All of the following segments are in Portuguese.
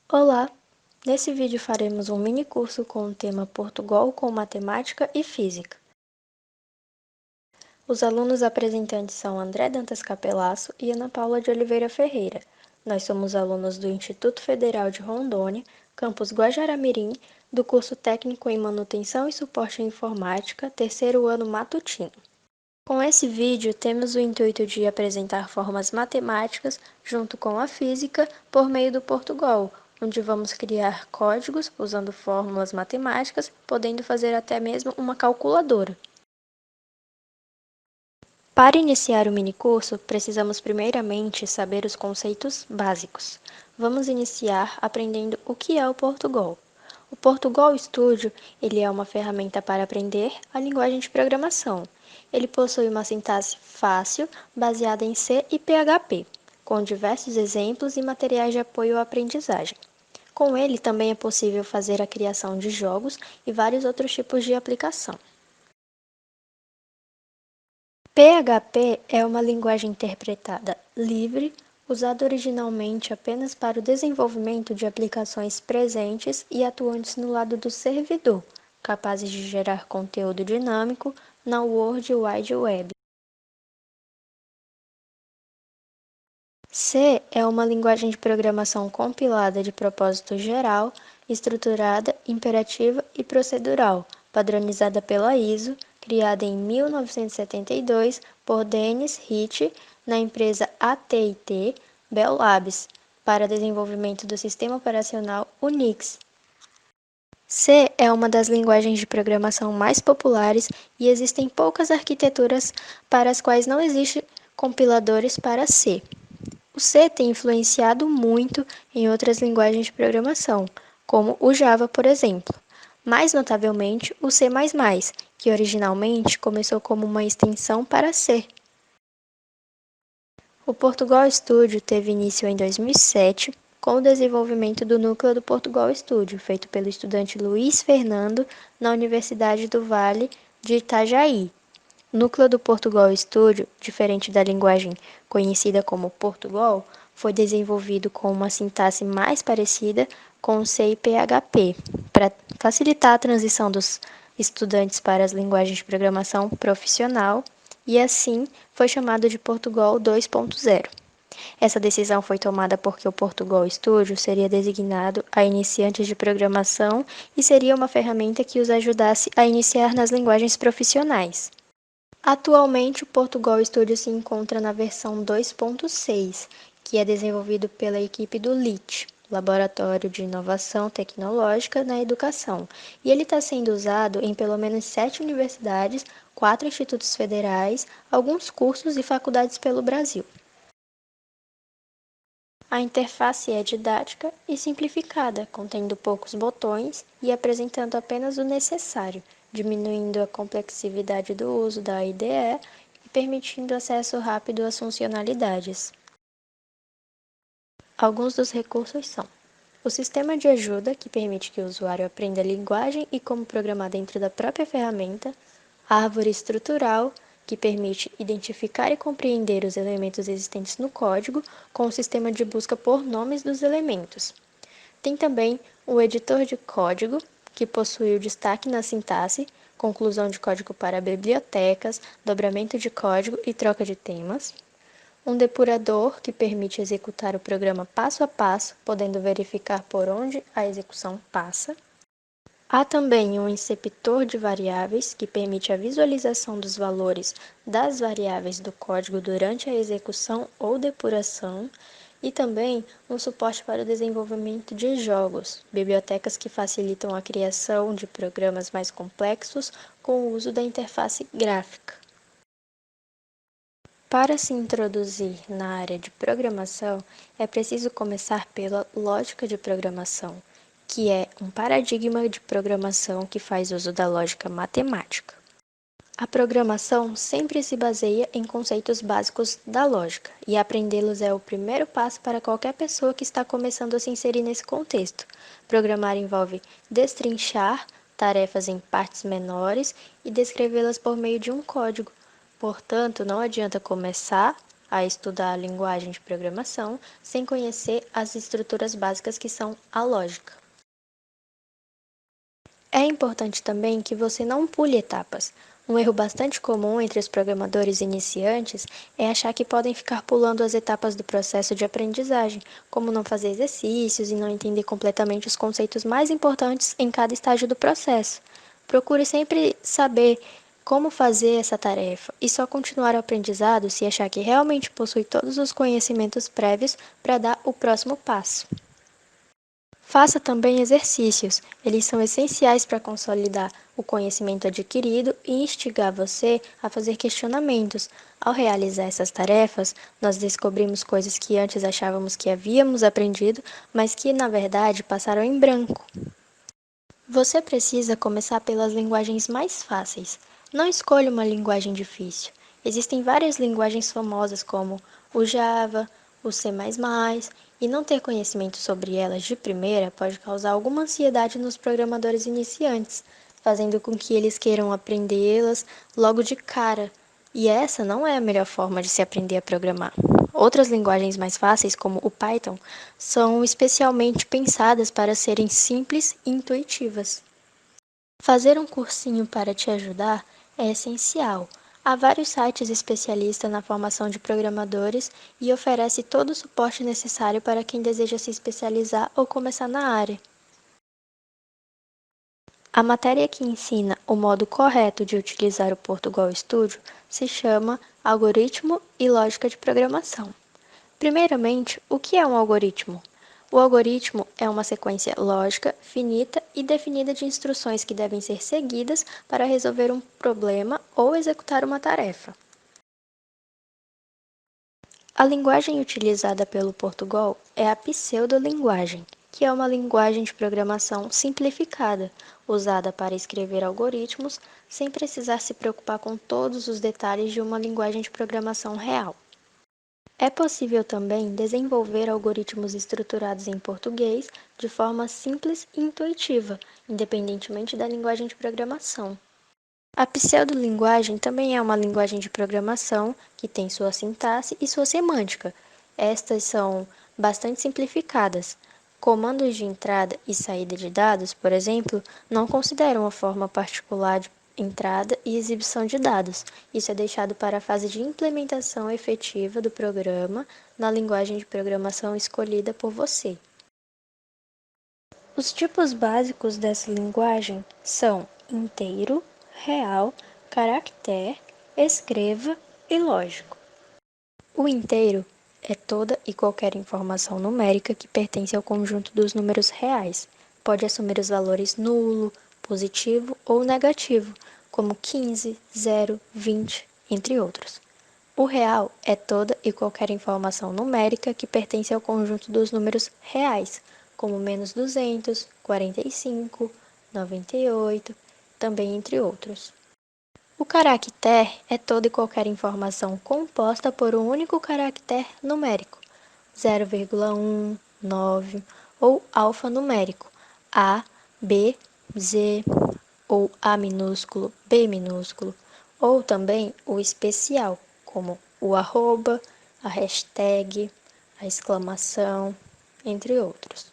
Olá! Nesse vídeo faremos um mini curso com o tema Portugal com Matemática e Física. Os alunos apresentantes são André Dantas Capelasso e Ana Paula de Oliveira Ferreira. Nós somos alunos do Instituto Federal de Rondônia, campus Guajará-Mirim, do curso Técnico em Manutenção e Suporte em Informática, terceiro ano matutino. Com esse vídeo, temos o intuito de apresentar formas matemáticas junto com a física por meio do Portugal, onde vamos criar códigos usando fórmulas matemáticas, podendo fazer até mesmo uma calculadora. Para iniciar o minicurso, precisamos primeiramente saber os conceitos básicos. Vamos iniciar aprendendo o que é o Portugal. O Portugal Studio, ele é uma ferramenta para aprender a linguagem de programação. Ele possui uma sintaxe fácil, baseada em C e PHP, com diversos exemplos e materiais de apoio à aprendizagem. Com ele também é possível fazer a criação de jogos e vários outros tipos de aplicação. PHP é uma linguagem interpretada livre, usada originalmente apenas para o desenvolvimento de aplicações presentes e atuantes no lado do servidor, capazes de gerar conteúdo dinâmico na World Wide Web. C é uma linguagem de programação compilada de propósito geral, estruturada, imperativa e procedural, padronizada pela ISO, criada em 1972 por Dennis Ritchie na empresa AT&T Bell Labs, para desenvolvimento do sistema operacional Unix. C é uma das linguagens de programação mais populares e existem poucas arquiteturas para as quais não existem compiladores para C. O C tem influenciado muito em outras linguagens de programação, como o Java, por exemplo. Mais notavelmente, o C++, que originalmente começou como uma extensão para C. O Portugal Studio teve início em 2007, com o desenvolvimento do núcleo do Portugal Studio, feito pelo estudante Luiz Fernando, na Universidade do Vale de Itajaí. O núcleo do Portugal Studio, diferente da linguagem conhecida como Portugal, foi desenvolvido com uma sintaxe mais parecida com C e PHP, para facilitar a transição dos estudantes para as linguagens de programação profissional, e assim foi chamado de Portugal 2.0. Essa decisão foi tomada porque o Portugal Studio seria designado a iniciantes de programação e seria uma ferramenta que os ajudasse a iniciar nas linguagens profissionais. Atualmente, o Portugal Studio se encontra na versão 2.6, que é desenvolvido pela equipe do LIT, Laboratório de Inovação Tecnológica na Educação, e ele está sendo usado em pelo menos 7 universidades, 4 institutos federais, alguns cursos e faculdades pelo Brasil. A interface é didática e simplificada, contendo poucos botões e apresentando apenas o necessário, diminuindo a complexidade do uso da IDE e permitindo acesso rápido às funcionalidades. Alguns dos recursos são: o sistema de ajuda, que permite que o usuário aprenda a linguagem e como programar dentro da própria ferramenta; a árvore estrutural, que permite identificar e compreender os elementos existentes no código com o sistema de busca por nomes dos elementos. Tem também o editor de código, que possui o destaque na sintaxe, conclusão de código para bibliotecas, dobramento de código e troca de temas. Um depurador, que permite executar o programa passo a passo, podendo verificar por onde a execução passa. Há também um inceptor de variáveis, que permite a visualização dos valores das variáveis do código durante a execução ou depuração, e também um suporte para o desenvolvimento de jogos, bibliotecas que facilitam a criação de programas mais complexos com o uso da interface gráfica. Para se introduzir na área de programação, é preciso começar pela lógica de programação, que é um paradigma de programação que faz uso da lógica matemática. A programação sempre se baseia em conceitos básicos da lógica, e aprendê-los é o primeiro passo para qualquer pessoa que está começando a se inserir nesse contexto. Programar envolve destrinchar tarefas em partes menores e descrevê-las por meio de um código. Portanto, não adianta começar a estudar a linguagem de programação sem conhecer as estruturas básicas que são a lógica. É importante também que você não pule etapas. Um erro bastante comum entre os programadores iniciantes é achar que podem ficar pulando as etapas do processo de aprendizagem, como não fazer exercícios e não entender completamente os conceitos mais importantes em cada estágio do processo. Procure sempre saber como fazer essa tarefa e só continuar o aprendizado se achar que realmente possui todos os conhecimentos prévios para dar o próximo passo. Faça também exercícios, eles são essenciais para consolidar o conhecimento adquirido e instigar você a fazer questionamentos. Ao realizar essas tarefas, nós descobrimos coisas que antes achávamos que havíamos aprendido, mas que na verdade passaram em branco. Você precisa começar pelas linguagens mais fáceis. Não escolha uma linguagem difícil. Existem várias linguagens famosas como o Java, o C++, e não ter conhecimento sobre elas de primeira pode causar alguma ansiedade nos programadores iniciantes, fazendo com que eles queiram aprendê-las logo de cara. E essa não é a melhor forma de se aprender a programar. Outras linguagens mais fáceis, como o Python, são especialmente pensadas para serem simples e intuitivas. Fazer um cursinho para te ajudar é essencial. Há vários sites especialistas na formação de programadores e oferece todo o suporte necessário para quem deseja se especializar ou começar na área. A matéria que ensina o modo correto de utilizar o Portugal Studio se chama Algoritmo e Lógica de Programação. Primeiramente, o que é um algoritmo? O algoritmo é uma sequência lógica, finita e definida de instruções que devem ser seguidas para resolver um problema ou executar uma tarefa. A linguagem utilizada pelo Portugal é a pseudolinguagem, que é uma linguagem de programação simplificada, usada para escrever algoritmos sem precisar se preocupar com todos os detalhes de uma linguagem de programação real. É possível também desenvolver algoritmos estruturados em português de forma simples e intuitiva, independentemente da linguagem de programação. A pseudolinguagem também é uma linguagem de programação que tem sua sintaxe e sua semântica. Estas são bastante simplificadas. Comandos de entrada e saída de dados, por exemplo, não consideram a forma particular de entrada e exibição de dados. Isso é deixado para a fase de implementação efetiva do programa na linguagem de programação escolhida por você. Os tipos básicos dessa linguagem são inteiro, real, caractere, escreva e lógico. O inteiro é toda e qualquer informação numérica que pertence ao conjunto dos números reais. Pode assumir os valores nulo, positivo ou negativo, como 15, 0, 20, entre outros. O real é toda e qualquer informação numérica que pertence ao conjunto dos números reais, como menos 200, 45, 98, também entre outros. O caractere é toda e qualquer informação composta por um único caractere numérico, 0,1, 9 ou alfanumérico, A, B, Z, ou A minúsculo, B minúsculo, ou também o especial, como o arroba, a hashtag, a exclamação, entre outros.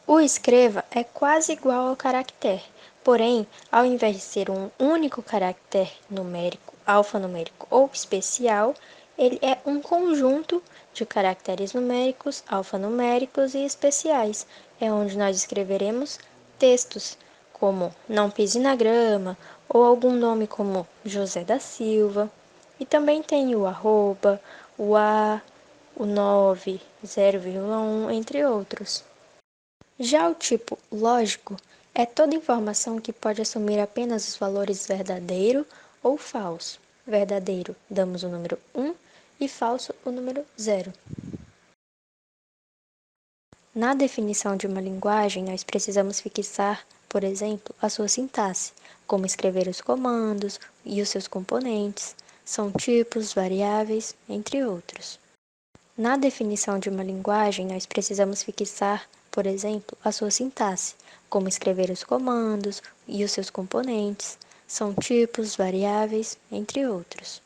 O escreva é quase igual ao caractere, porém, ao invés de ser um único caractere numérico, alfanumérico ou especial, ele é um conjunto de caracteres numéricos, alfanuméricos e especiais. É onde nós escreveremos textos, como não pise na grama, ou algum nome como José da Silva. E também tem o arroba, o A, o 9, 0,1, entre outros. Já o tipo lógico é toda informação que pode assumir apenas os valores verdadeiro ou falso. Verdadeiro, damos o número 1 e falso, o número 0. Na definição de uma linguagem, nós precisamos fixar, por exemplo, a sua sintaxe, como escrever os comandos e os seus componentes, são tipos, variáveis, entre outros. Na definição de uma linguagem, nós precisamos fixar, por exemplo, a sua sintaxe, como escrever os comandos e os seus componentes, são tipos, variáveis, entre outros.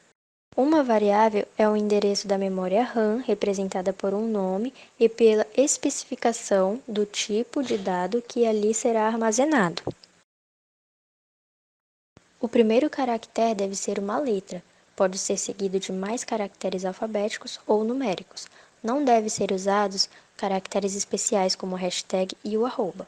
Uma variável é o endereço da memória RAM, representada por um nome, e pela especificação do tipo de dado que ali será armazenado. O primeiro caractere deve ser uma letra, pode ser seguido de mais caracteres alfabéticos ou numéricos. Não deve ser usados caracteres especiais como o hashtag e o arroba.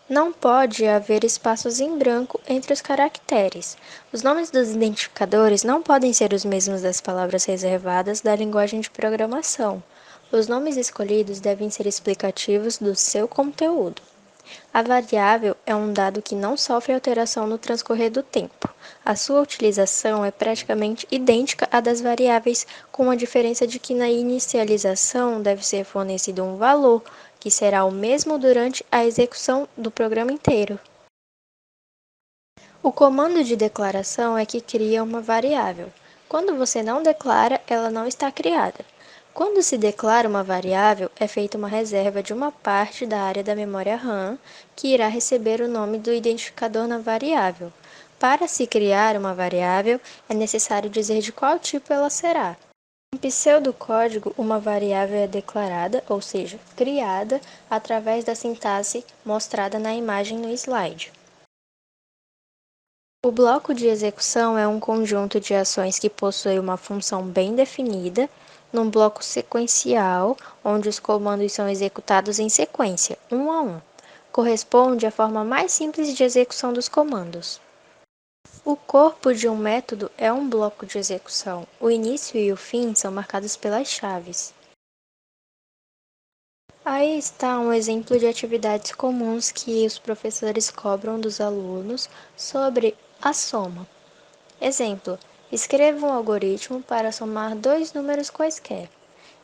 Não pode haver espaços em branco entre os caracteres. Os nomes dos identificadores não podem ser os mesmos das palavras reservadas da linguagem de programação. Os nomes escolhidos devem ser explicativos do seu conteúdo. A variável é um dado que não sofre alteração no transcorrer do tempo. A sua utilização é praticamente idêntica à das variáveis, com a diferença de que na inicialização deve ser fornecido um valor, que será o mesmo durante a execução do programa inteiro. O comando de declaração é que cria uma variável. Quando você não declara, ela não está criada. Quando se declara uma variável, é feita uma reserva de uma parte da área da memória RAM, que irá receber o nome do identificador na variável. Para se criar uma variável, é necessário dizer de qual tipo ela será. Em pseudocódigo, uma variável é declarada, ou seja, criada, através da sintaxe mostrada na imagem no slide. O bloco de execução é um conjunto de ações que possui uma função bem definida, num bloco sequencial, onde os comandos são executados em sequência, um a um. Corresponde à forma mais simples de execução dos comandos. O corpo de um método é um bloco de execução. O início e o fim são marcados pelas chaves. Aí está um exemplo de atividades comuns que os professores cobram dos alunos sobre a soma. Exemplo: escreva um algoritmo para somar dois números quaisquer.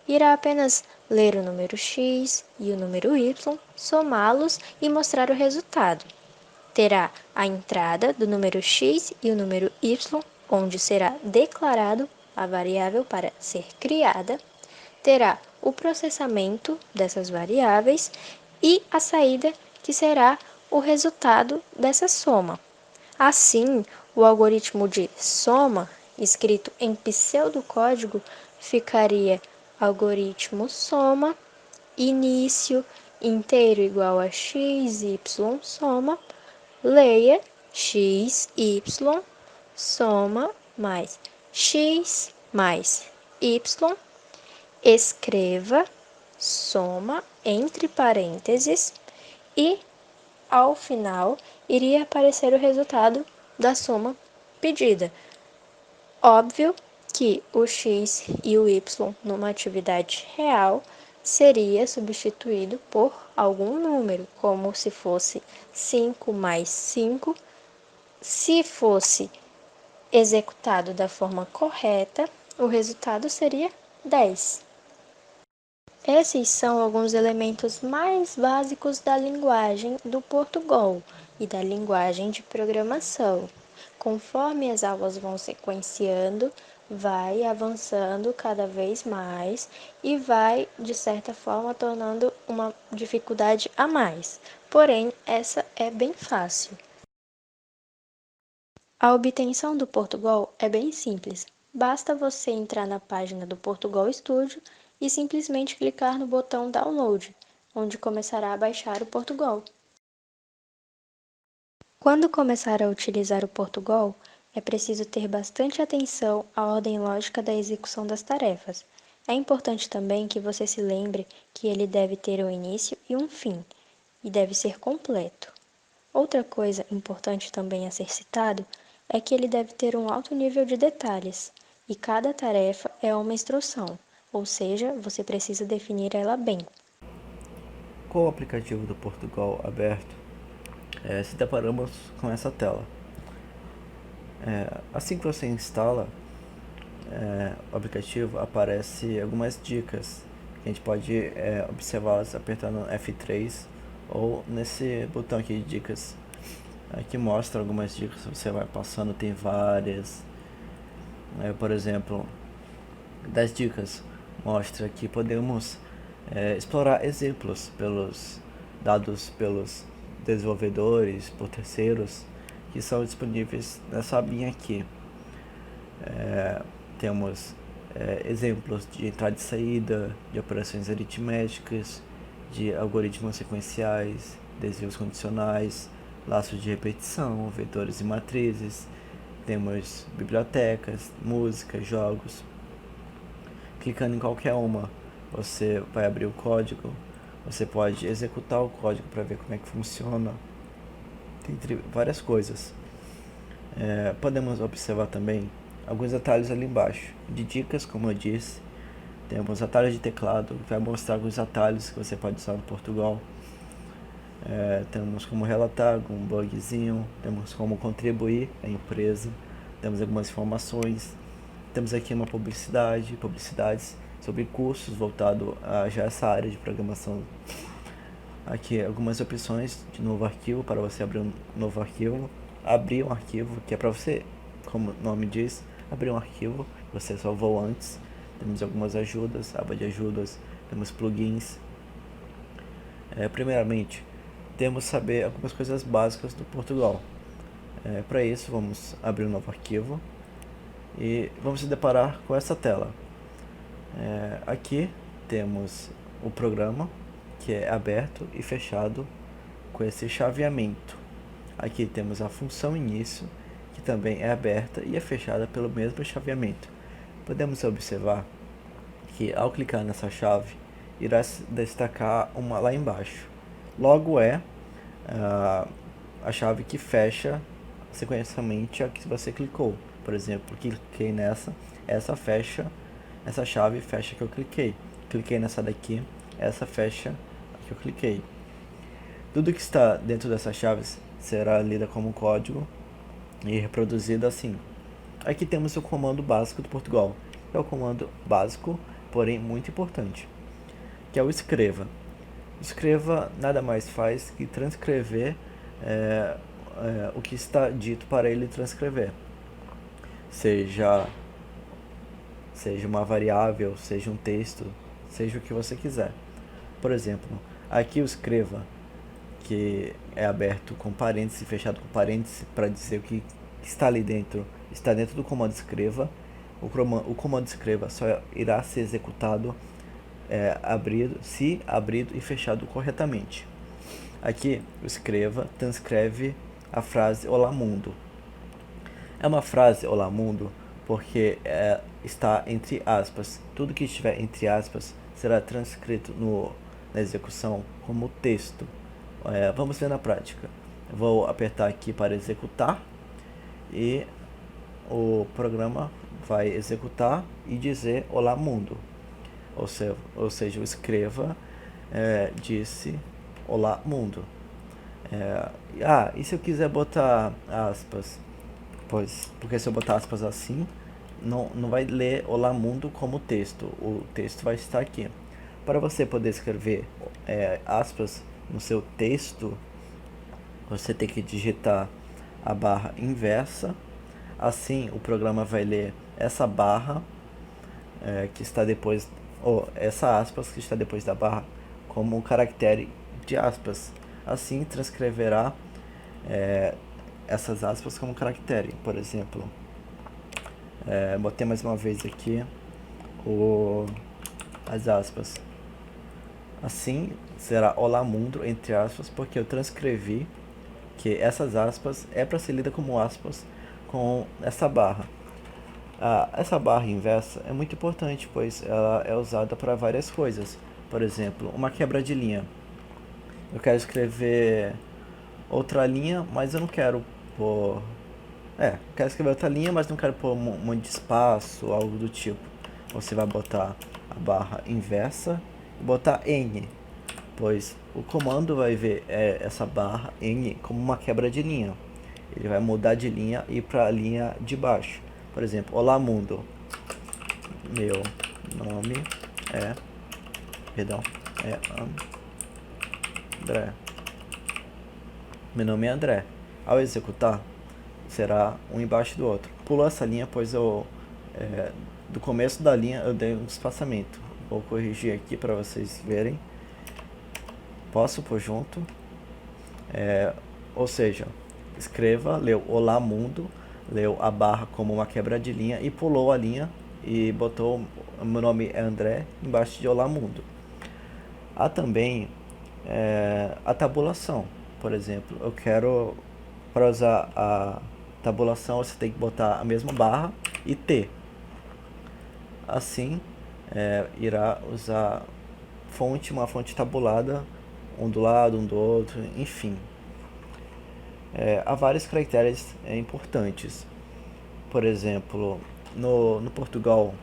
Irá apenas ler o número x e o número y, somá-los e mostrar o resultado. Terá a entrada do número x e o número y, onde será declarado a variável para ser criada. Terá o processamento dessas variáveis e a saída, que será o resultado dessa soma. Assim, o algoritmo de soma, escrito em pseudocódigo, ficaria algoritmo soma, início inteiro igual a x, y, soma, leia x, y, soma mais x mais y, escreva, soma entre parênteses e, ao final, iria aparecer o resultado da soma pedida. Óbvio que o x e o y numa atividade real seria substituído por algum número, como se fosse 5 mais 5. Se fosse executado da forma correta, o resultado seria 10. Esses são alguns elementos mais básicos da linguagem do Portugal e da linguagem de programação. Conforme as aulas vão sequenciando, vai avançando cada vez mais e vai, de certa forma, tornando uma dificuldade a mais. Porém, essa é bem fácil. A obtenção do Portugal é bem simples. Basta você entrar na página do Portugal Studio e simplesmente clicar no botão Download, onde começará a baixar o Portugal. Quando começar a utilizar o Portugal, é preciso ter bastante atenção à ordem lógica da execução das tarefas. É importante também que você se lembre que ele deve ter um início e um fim, e deve ser completo. Outra coisa importante também a ser citado é que ele deve ter um alto nível de detalhes, e cada tarefa é uma instrução, ou seja, você precisa definir ela bem. Com o aplicativo do Portugal aberto, se deparamos com essa tela. Assim que você instala o aplicativo, aparece algumas dicas que a gente pode observá-las apertando F3 ou nesse botão aqui de dicas. Aqui mostra algumas dicas, você vai passando, tem várias. Por exemplo, das dicas mostra que podemos explorar exemplos dados pelos desenvolvedores, por terceiros, que são disponíveis nessa abinha aqui. temos exemplos de entrada e saída, de operações aritméticas, de algoritmos sequenciais, desvios condicionais, laços de repetição, vetores e matrizes. Temos bibliotecas, música, jogos. Clicando em qualquer uma, você vai abrir o código, você pode executar o código para ver como é que funciona, entre várias coisas. Podemos observar também alguns atalhos ali embaixo, de dicas, como eu disse. Temos atalhos de teclado, que vai mostrar alguns atalhos que você pode usar no Portugal. Temos como relatar algum bugzinho, temos como contribuir à empresa, temos algumas informações, temos aqui uma publicidades sobre cursos voltado a já essa área de programação. Aqui algumas opções de novo arquivo para você abrir um novo arquivo, abrir um arquivo que é para você, como o nome diz, abrir um arquivo que você salvou antes. Temos algumas ajudas, aba de ajudas, temos plugins. Primeiramente, temos que saber algumas coisas básicas do Portugal. Para isso, vamos abrir um novo arquivo e vamos se deparar com essa tela. Aqui temos o programa, que é aberto e fechado com esse chaveamento. Aqui temos a função início, que também é aberta e é fechada pelo mesmo chaveamento. Podemos observar que ao clicar nessa chave, irá destacar uma lá embaixo. Logo a chave que fecha sequencialmente a que você clicou. Por exemplo, cliquei nessa, essa chave fecha que eu cliquei. Cliquei nessa daqui, essa fecha a que eu cliquei. Tudo que está dentro dessas chaves será lida como código e reproduzido assim. Aqui temos o comando básico do Portugal, que é o comando básico, porém muito importante, que é o escreva. Escreva nada mais faz que transcrever o que está dito para ele transcrever, seja uma variável, seja um texto, seja o que você quiser. Por exemplo, aqui o escreva, que é aberto com parênteses e fechado com parênteses para dizer o que está ali dentro, está dentro do comando escreva. O comando escreva só irá ser executado se abrido e fechado corretamente. Aqui o escreva transcreve a frase olá mundo. É uma frase olá mundo porque está entre aspas. Tudo que estiver entre aspas será transcrito na execução como texto. Vamos ver na prática. Vou apertar aqui para executar e o programa vai executar e dizer olá mundo. Ou seja, o escreva disse olá mundo. E se eu quiser botar aspas? Porque se eu botar aspas assim, não vai ler olá mundo como texto. O texto vai estar aqui. Para você poder escrever aspas no seu texto, você tem que digitar a barra inversa. Assim o programa vai ler essa barra que está depois, ou essa aspas que está depois da barra como um caractere de aspas. Assim transcreverá essas aspas como caractere. Por exemplo, botei mais uma vez aqui as aspas. Assim será olá mundo entre aspas, porque eu transcrevi que essas aspas é para ser lida como aspas com essa barra. Essa barra inversa é muito importante, pois ela é usada para várias coisas. Por exemplo, uma quebra de linha. Eu quero escrever outra linha, mas eu não quero pôr... quero escrever outra linha, mas não quero pôr um monte de espaço, algo do tipo. Você vai botar a barra inversa e botar N, pois o comando vai ver essa barra N como uma quebra de linha. Ele vai mudar de linha e ir para a linha de baixo. Por exemplo, olá mundo. Meu nome é André. Meu nome é André. Ao executar, será um embaixo do outro. Pulou essa linha, pois do começo da linha eu dei um espaçamento. Vou corrigir aqui para vocês verem. Posso pôr junto. Ou seja, escreva, leu olá mundo, leu a barra como uma quebra de linha e pulou a linha e botou o meu nome é André embaixo de Olá Mundo. Há também a tabulação. Por exemplo, eu quero, para usar a tabulação, você tem que botar a mesma barra e T. Assim, irá usar uma fonte tabulada, um do lado, um do outro, enfim. Há vários caracteres importantes. Por exemplo, no Portugal,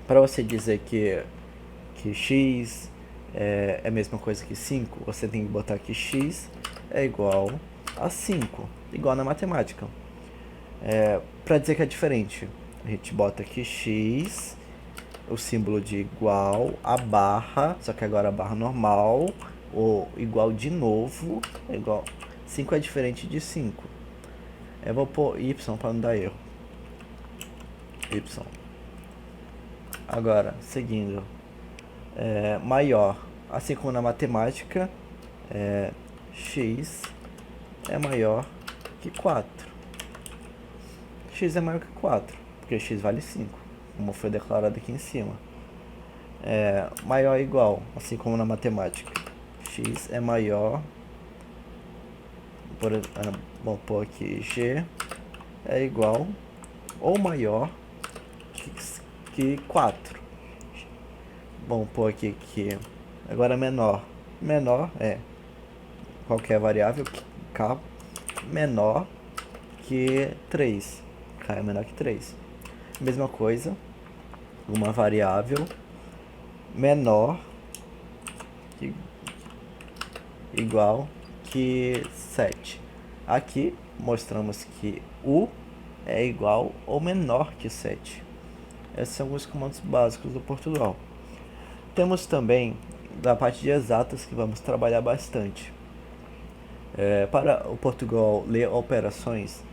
para você dizer que x é a mesma coisa que 5, você tem que botar que x é igual a 5, igual na matemática. Para dizer que é diferente, a gente bota aqui x, o símbolo de igual, a barra, só que agora a barra normal, ou igual de novo, é igual. 5 é diferente de 5. Eu vou pôr y para não dar erro. Y. Agora, seguindo. Maior. Assim como na matemática, x é maior que 4. X é maior que 4, porque x vale 5, como foi declarado aqui em cima. Maior ou igual, assim como na matemática. X é maior, vamos pôr aqui, g é igual ou maior que 4. Vamos pôr aqui que agora menor. Menor é qualquer variável, k menor que 3. K é menor que 3. Mesma coisa, uma variável menor que igual que 7. Aqui mostramos que u é igual ou menor que 7. Esses são alguns comandos básicos do Portugal. Temos também da parte de exatas que vamos trabalhar bastante. Para o Portugal ler operações,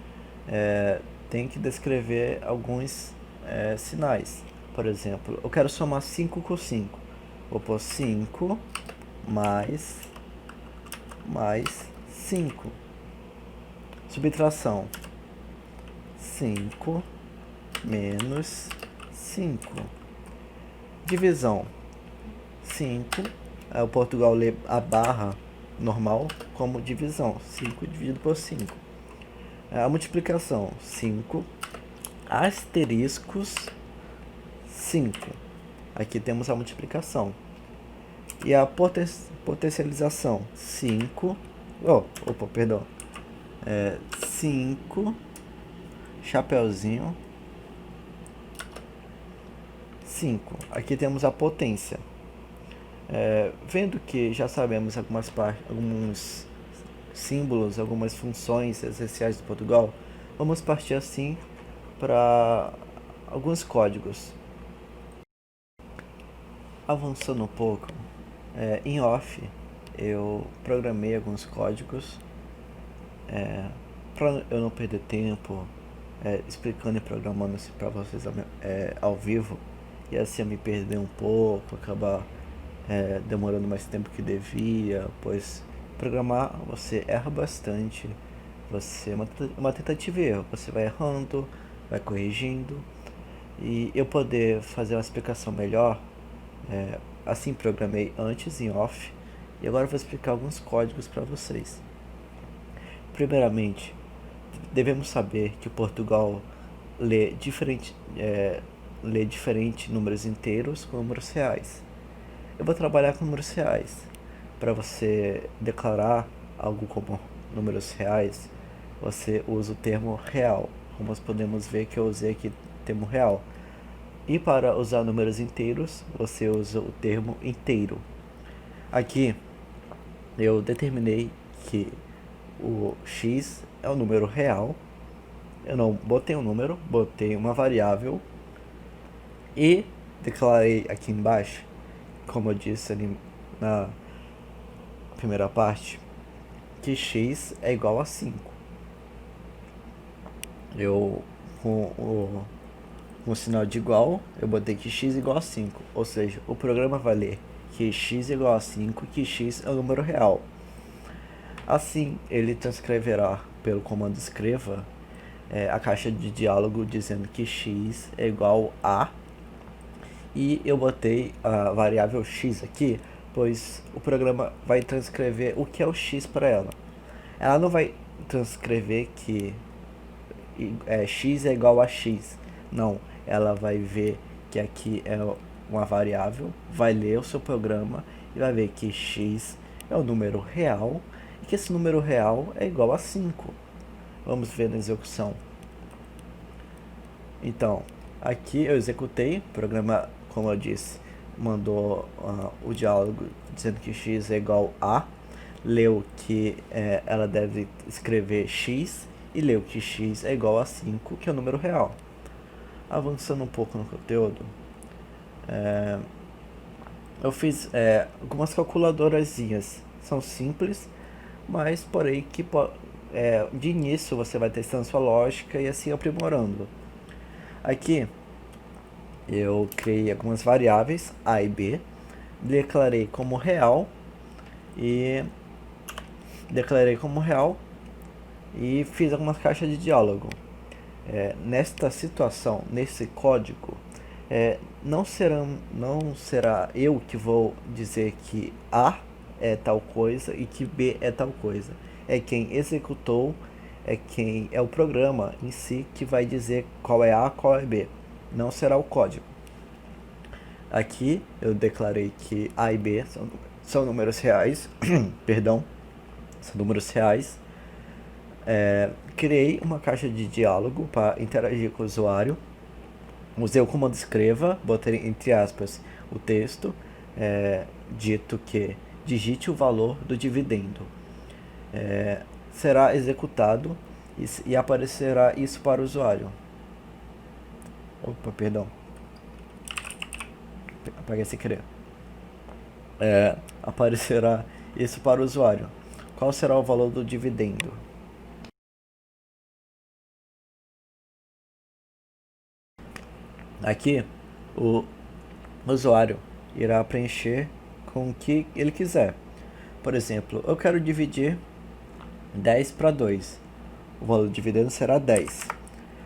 tem que descrever alguns sinais. Por exemplo, eu quero somar 5 com 5. Vou pôr 5 mais 5. Subtração. 5 menos 5. Divisão. 5. O Portugal lê a barra normal como divisão. 5 dividido por 5. A multiplicação. 5 asteriscos 5. Aqui temos a multiplicação. E a potencialização. 5. 5 chapeuzinho 5. Aqui temos a potência. Vendo que já sabemos alguns símbolos, algumas funções essenciais do Portugal, vamos partir assim para alguns códigos. Avançando um pouco, em off eu programei alguns códigos para eu não perder tempo explicando e programando assim para vocês ao vivo, e assim eu me perder um pouco, acabar demorando mais tempo que devia, pois programar você erra bastante, uma tentativa e erro, você vai errando, vai corrigindo, e eu poder fazer uma explicação melhor, assim programei antes em off, e agora eu vou explicar alguns códigos para vocês. Primeiramente, devemos saber que o Portugal lê diferente números inteiros com números reais. Eu vou trabalhar com números reais. Para você declarar algo como números reais, você usa o termo real. Como nós podemos ver que eu usei aqui o termo real. E para usar números inteiros, você usa o termo inteiro. Aqui eu determinei que o x é o número real. Eu não botei um número, botei uma variável e declarei aqui embaixo, como eu disse ali na primeira parte, que x é igual a 5. Eu, com o sinal de igual, eu botei que x é igual a 5. Ou seja, o programa vai ler que x é igual a 5, que x é o número real. Assim, ele transcreverá pelo comando escreva a caixa de diálogo dizendo que x é igual a, e eu botei a variável x aqui, pois o programa vai transcrever o que é o x para ela. Ela não vai transcrever que x é igual a x. Não, ela vai ver que aqui é uma variável, vai ler o seu programa e vai ver que x é o número real e que esse número real é igual a 5. Vamos ver na execução. Então, aqui eu executei, o programa, como eu disse, mandou o diálogo dizendo que x é igual a, leu que ela deve escrever x e leu que x é igual a 5, que é o número real. Avançando um pouco no conteúdo, eu fiz algumas calculadorazinhas. São simples, mas porém que de início você vai testando sua lógica e assim aprimorando. Aqui eu criei algumas variáveis a e b, declarei como real e fiz algumas caixas de diálogo. Nesta situação, nesse código, não será eu que vou dizer que A é tal coisa e que B é tal coisa. É quem executou, é o programa em si que vai dizer qual é A, qual é B. Não será o código. Aqui eu declarei que A e B são números reais, perdão, são números reais. Criei uma caixa de diálogo para interagir com o usuário. Usei o comando escreva, botei entre aspas o texto, dito que digite o valor do dividendo. Será executado e aparecerá isso para o usuário. Opa, perdão. Apaguei sem querer. Aparecerá isso para o usuário. Qual será o valor do dividendo? Aqui, o usuário irá preencher com o que ele quiser. Por exemplo, eu quero dividir 10 para 2. O valor do dividendo será 10.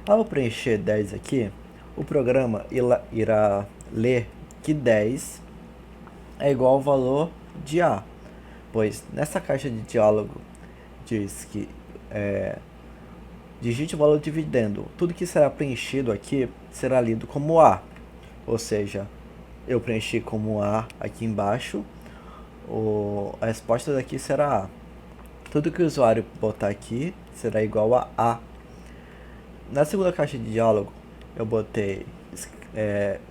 Ao preencher 10 aqui, o programa irá ler que 10 é igual ao valor de A, pois nessa caixa de diálogo diz que digite o valor do dividendo. Tudo que será preenchido aqui será lido como A. Ou seja, eu preenchi como A aqui embaixo, a resposta daqui será A. Tudo que o usuário botar aqui será igual a A. Na segunda caixa de diálogo, eu botei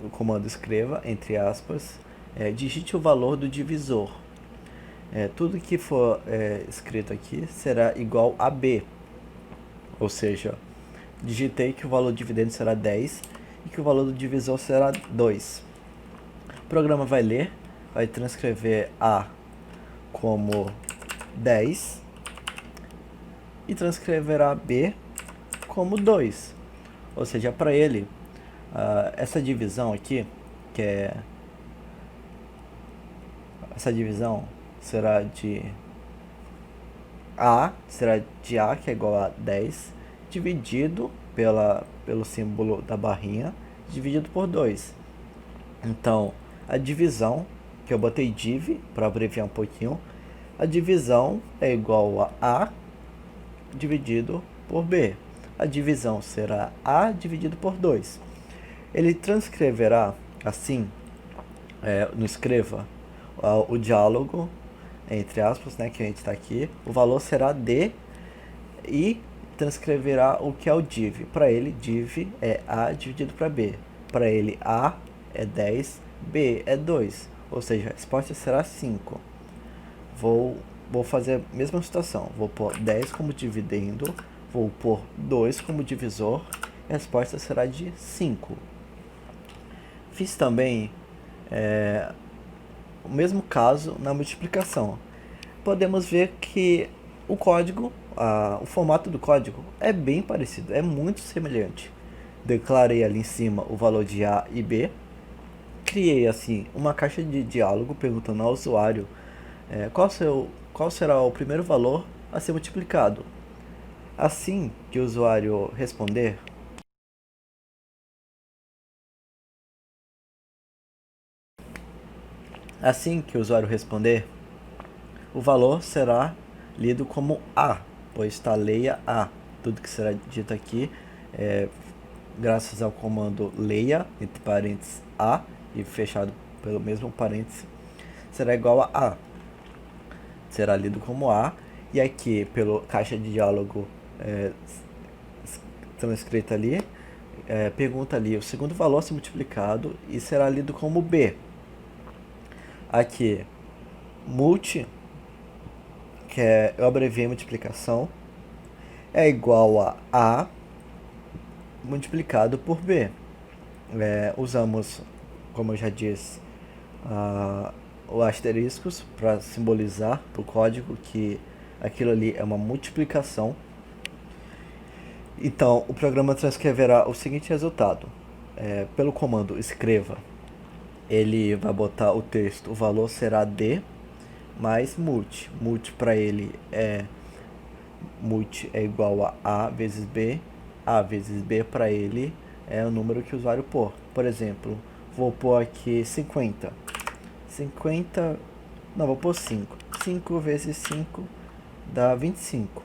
o comando escreva, entre aspas, digite o valor do divisor. Tudo que for escrito aqui será igual a B. Ou seja, digitei que o valor do dividendo será 10 e que o valor do divisor será 2. O programa vai ler, vai transcrever A como 10 e transcreverá B como 2. Ou seja, para ele, essa divisão aqui, essa divisão será de A, que é igual a 10, dividido pelo símbolo da barrinha, dividido por 2. Então, a divisão, que eu botei div, para abreviar um pouquinho, a divisão é igual a dividido por B. A divisão será A dividido por 2. Ele transcreverá, assim, no escreva, o diálogo, entre aspas, que a gente está aqui, o valor será D e transcreverá o que é o div. Para ele, div é A dividido para B. Para ele, A é 10, B é 2. Ou seja, a resposta será 5. Vou fazer a mesma situação. Vou pôr 10 como dividendo, vou pôr 2 como divisor, e a resposta será de 5. Fiz também o mesmo caso na multiplicação. Podemos ver que o código, o formato do código é bem parecido, é muito semelhante. Declarei ali em cima o valor de A e B. Criei assim uma caixa de diálogo perguntando ao usuário qual será o primeiro valor a ser multiplicado. Assim que o usuário responder, assim que o usuário responder, o valor será lido como A, pois está leia A. Tudo que será dito aqui, graças ao comando leia, entre parênteses A, e fechado pelo mesmo parênteses, será igual a A. Será lido como A, e aqui, pelo caixa de diálogo transcrita ali, pergunta ali o segundo valor a ser multiplicado e será lido como B. Aqui, multi, que eu abreviei multiplicação, é igual a A multiplicado por B. Usamos, como eu já disse, o asteriscos para simbolizar para o código que aquilo ali é uma multiplicação. Então, o programa transcreverá o seguinte resultado. Pelo comando escreva, ele vai botar o texto, o valor será D mais multi. Multi para ele multi é igual a vezes B. A vezes B para ele é o número que o usuário pôr. Por exemplo, vou pôr aqui 50. 50, não, vou pôr 5. 5 vezes 5 dá 25.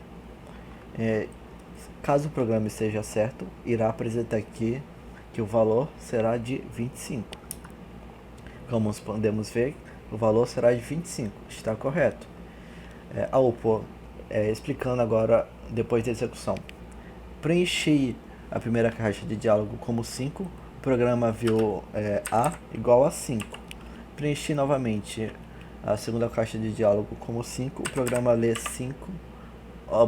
Caso o programa esteja certo, irá apresentar aqui que o valor será de 25. Como podemos ver, o valor será de 25. Está correto. Explicando agora depois da execução. Preenchi a primeira caixa de diálogo como 5. O programa viu A igual a 5. Preenchi novamente a segunda caixa de diálogo como 5. O programa lê 5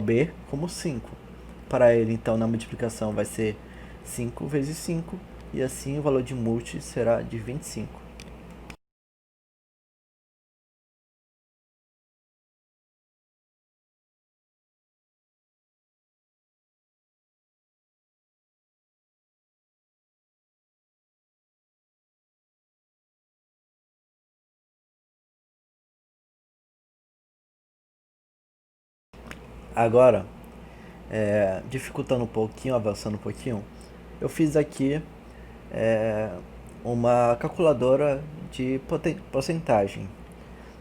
B como 5. Para ele, então, na multiplicação vai ser 5 vezes 5. E assim o valor de multi será de 25. Agora, dificultando um pouquinho, avançando um pouquinho, eu fiz aqui uma calculadora de porcentagem,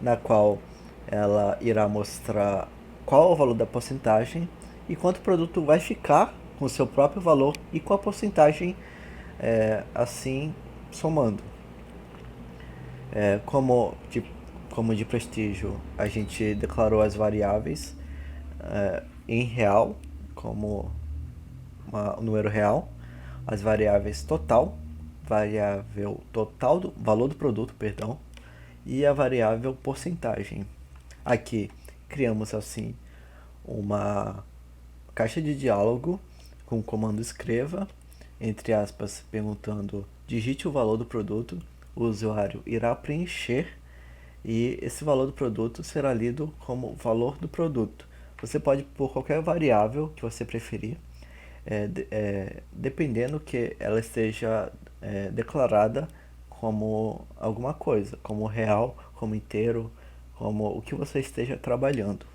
na qual ela irá mostrar qual é o valor da porcentagem e quanto o produto vai ficar com o seu próprio valor e qual a porcentagem assim somando. Como de prestígio, a gente declarou as variáveis em real, como um número real, as variáveis total, variável total do valor do produto, perdão, e a variável porcentagem. Aqui criamos assim uma caixa de diálogo com o comando escreva, entre aspas, perguntando digite o valor do produto, o usuário irá preencher e esse valor do produto será lido como valor do produto. Você pode pôr qualquer variável que você preferir, dependendo que ela esteja declarada como alguma coisa, como real, como inteiro, como o que você esteja trabalhando.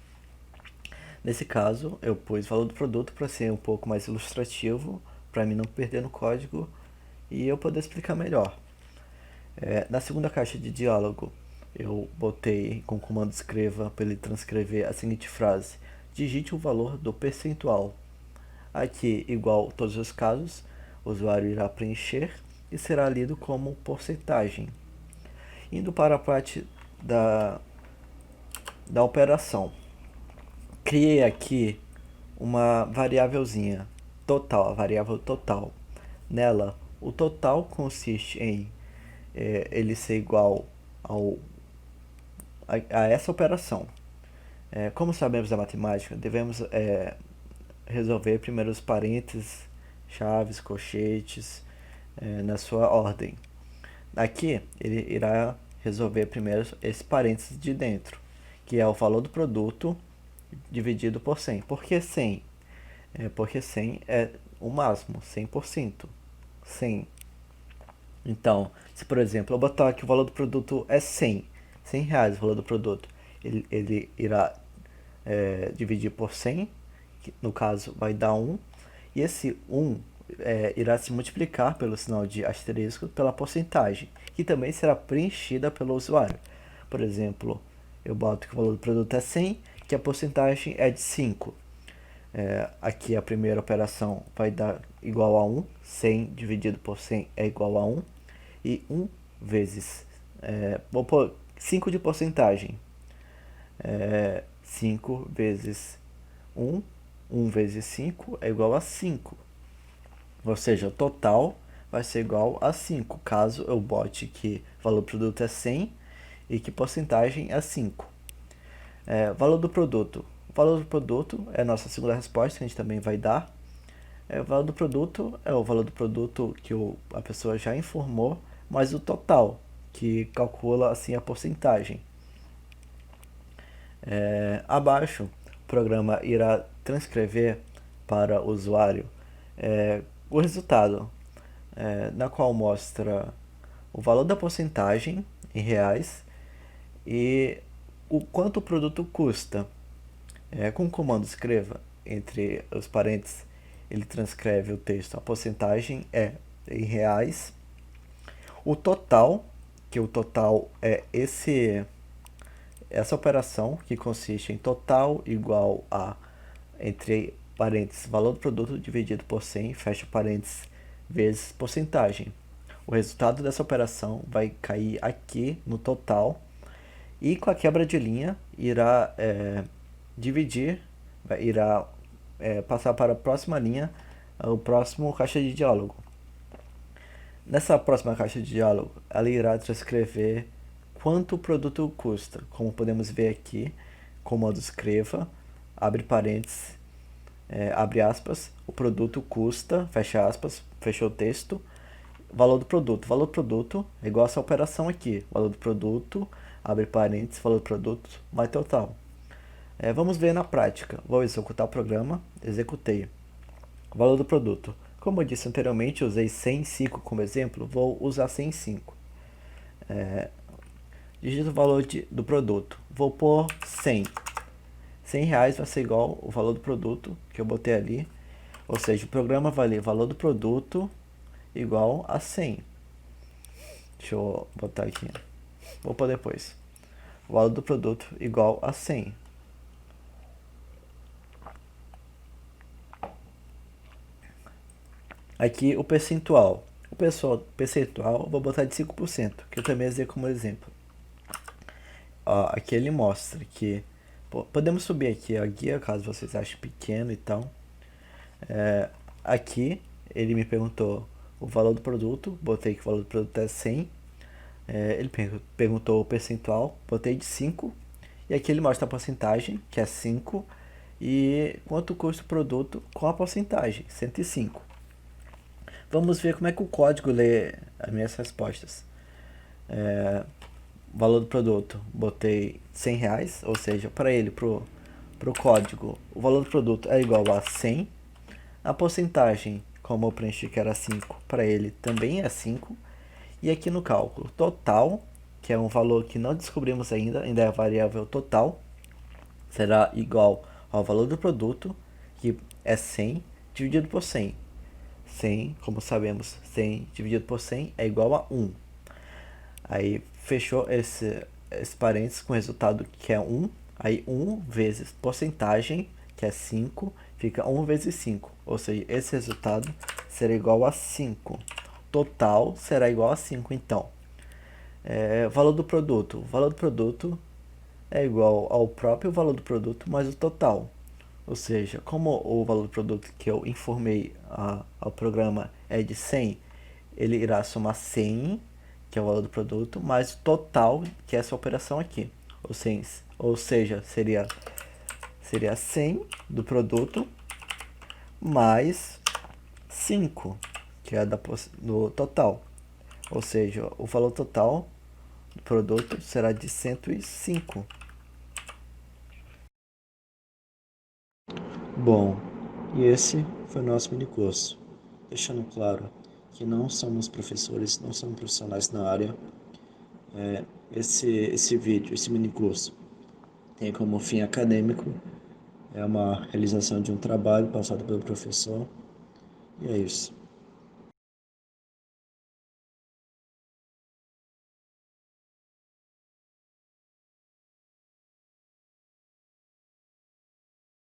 Nesse caso, eu pus valor do produto para ser um pouco mais ilustrativo, para mim não perder no código e eu poder explicar melhor. Na segunda caixa de diálogo, eu botei com o comando escreva para ele transcrever a seguinte frase: digite o valor do percentual. Aqui, igual todos os casos, o usuário irá preencher e será lido como porcentagem. Indo para a parte da operação, criei aqui uma variávelzinha total, a variável total. Nela, o total consiste em ele ser igual a essa operação. Como sabemos da matemática, devemos resolver primeiro os parênteses, chaves, colchetes, na sua ordem. Aqui, ele irá resolver primeiro esse parênteses de dentro, que é o valor do produto dividido por 100. Por que 100? Porque 100 é o máximo, 100%. 100. Então, se por exemplo eu botar que o valor do produto é 100, 100 reais o valor do produto, ele irá dividir por 100 que no caso vai dar 1, e esse 1 irá se multiplicar pelo sinal de asterisco pela porcentagem, que também será preenchida pelo usuário. Por exemplo, eu boto que o valor do produto é 100, que a porcentagem é de 5. Aqui a primeira operação vai dar igual a 1, 100 dividido por 100 é igual a 1, e 1 vezes, vou pôr 5 de porcentagem, 5 vezes 1, 1 vezes 5 é igual a 5. Ou seja, o total vai ser igual a 5, caso eu bote que o valor do produto é 100 e que porcentagem é 5. Valor do produto. O valor do produto é a nossa segunda resposta, que a gente também vai dar. O valor do produto é o valor do produto que a pessoa já informou, mais o total, que calcula assim a porcentagem. Abaixo, o programa irá transcrever para o usuário o resultado, na qual mostra o valor da porcentagem em reais e o quanto o produto custa. Com o comando escreva, entre os parênteses, ele transcreve o texto. A porcentagem é em reais. O total, que o total é essa operação, que consiste em total igual a, entre parênteses, valor do produto dividido por 100, fecha parênteses, vezes porcentagem. O resultado dessa operação vai cair aqui no total e com a quebra de linha irá dividir, irá passar para a próxima linha, o próximo caixa de diálogo. Nessa próxima caixa de diálogo, ela irá transcrever quanto o produto custa. Como podemos ver aqui, comando escreva, abre parênteses, abre aspas, o produto custa, fecha aspas, fechou o texto, valor do produto. Valor do produto é igual a essa operação aqui, valor do produto, abre parênteses, valor do produto, mais total. Vamos ver na prática. Vou executar o programa, executei. Valor do produto. Como eu disse anteriormente, usei 105 como exemplo, vou usar 105. Digito o valor do produto. Vou pôr 100. 100 reais vai ser igual o valor do produto que eu botei ali. Ou seja, o programa vai ler valor do produto igual a 100. Deixa eu botar aqui. Vou pôr depois. O valor do produto igual a 100. Aqui o percentual. O percentual eu vou botar de 5%, que eu também usei como exemplo. Aqui ele mostra que podemos subir aqui a guia, caso vocês achem pequeno e tal. Aqui ele me perguntou o valor do produto, botei que o valor do produto é 100. Ele perguntou o percentual, botei de 5. E aqui ele mostra a porcentagem, que é 5. E quanto custa o produto com a porcentagem, 105. Vamos ver como é que o código lê as minhas respostas. Valor do produto, botei 100 reais, ou seja, para ele, pro código, o valor do produto é igual a 100. A porcentagem, como eu preenchi que era 5, para ele também é 5. E aqui no cálculo, total, que é um valor que não descobrimos ainda é a variável total, será igual ao valor do produto, que é 100, dividido por 100. 100, como sabemos, 100 dividido por 100 é igual a 1. Aí fechou esse parênteses com o resultado que é 1. Aí 1 vezes porcentagem, que é 5, fica 1 vezes 5. Ou seja, esse resultado será igual a 5. Total será igual a 5, então. Valor do produto. O valor do produto é igual ao próprio valor do produto mais o total. Ou seja, como o valor do produto que eu informei ao programa é de 100, ele irá somar 100, que é o valor do produto, mais o total, que é essa operação aqui. Ou seja, seria 100 do produto mais 5, que é do total. Ou seja, o valor total do produto será de 105. Bom, e esse foi o nosso mini curso. Deixando claro que não somos professores, não somos profissionais na área. Esse vídeo, esse mini curso, tem como fim acadêmico é uma realização de um trabalho passado pelo professor, e é isso.